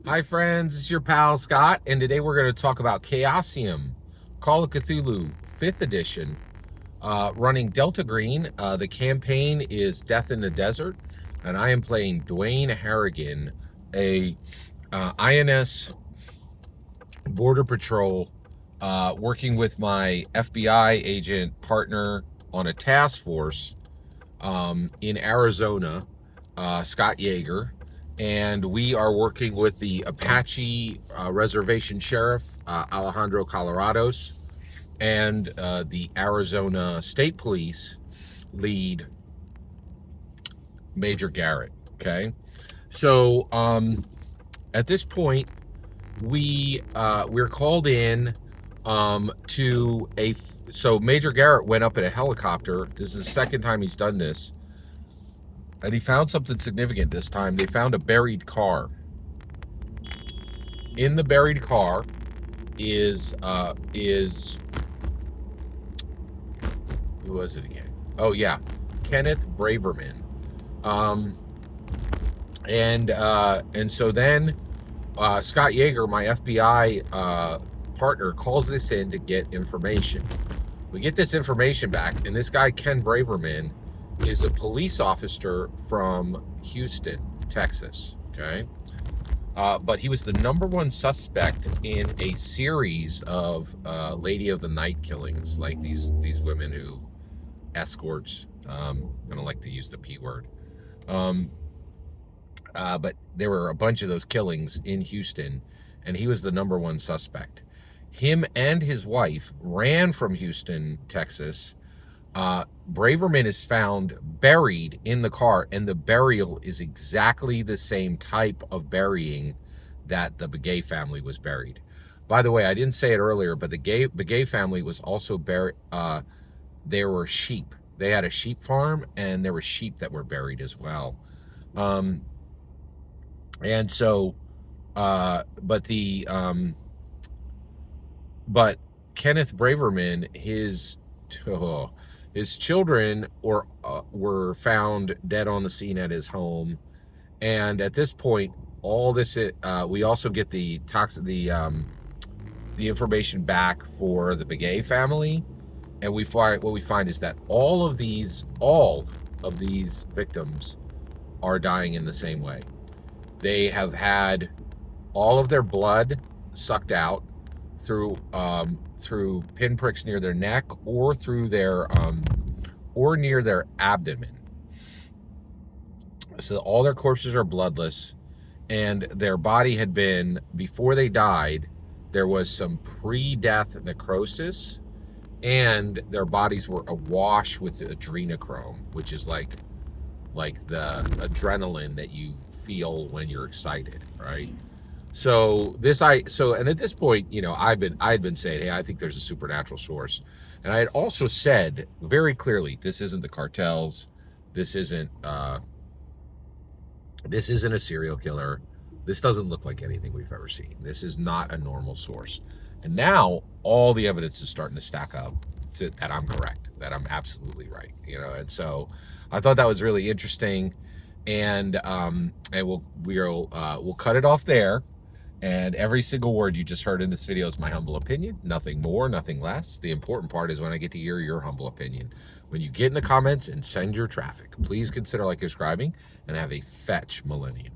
Hi friends, it's your pal Scott, and today we're going to talk about Chaosium, Call of Cthulhu 5th edition, running Delta Green. The campaign is Death in the Desert, and I am playing Dwayne Harrigan, a INS Border Patrol, working with my FBI agent partner on a task force in Arizona, Scott Yeager, and we are working with the Apache Reservation Sheriff, Alejandro Colorados, and the Arizona State Police lead, Major Garrett. Okay, so at this point, we're called in to a. So Major Garrett went up in a helicopter. This is the second time he's done this. And he found something significant this time. They found a buried car. In the buried car is who was it again? Oh yeah, Kenneth Braverman. And so then Scott Yeager, my FBI partner, calls this in to get information. We get this information back, and this guy Ken Braverman is a police officer from Houston, Texas. Okay, but he was the #1 suspect in a series of Lady of the Night killings, like these women who escorts. I don't like to use the P word, but there were a bunch of those killings in Houston, and he was the #1 suspect. Him and his wife ran from Houston, Texas. Braverman is found buried in the car, and the burial is exactly the same type of burying that the Begay family was buried. By the way, I didn't say it earlier, but the Begay family was also buried. There were sheep. They had a sheep farm, and there were sheep that were buried as well. And so, but Kenneth Braverman, his children were found dead on the scene at his home, and at this point, all this we also get the information back for the Begay family, and what we find is that all of these victims are dying in the same way. They have had all of their blood sucked out through pinpricks near their neck or through their or near their abdomen. So all their corpses are bloodless, and their body had been, before they died, there was some pre-death necrosis, and their bodies were awash with adrenochrome, which is like the adrenaline that you feel when you're excited, right? So and at this point, I had been saying, hey, I think there's a supernatural source, and I had also said very clearly, this isn't the cartels, this isn't a serial killer, this doesn't look like anything we've ever seen. This is not a normal source. And now all the evidence is starting to stack up that I'm correct, that I'm absolutely right, And so I thought that was really interesting, and we'll cut it off there. And every single word you just heard in this video is my humble opinion, nothing more, nothing less. The important part is when I get to hear your humble opinion. When you get in the comments and send your traffic, please consider subscribing, and have a fetch millennium.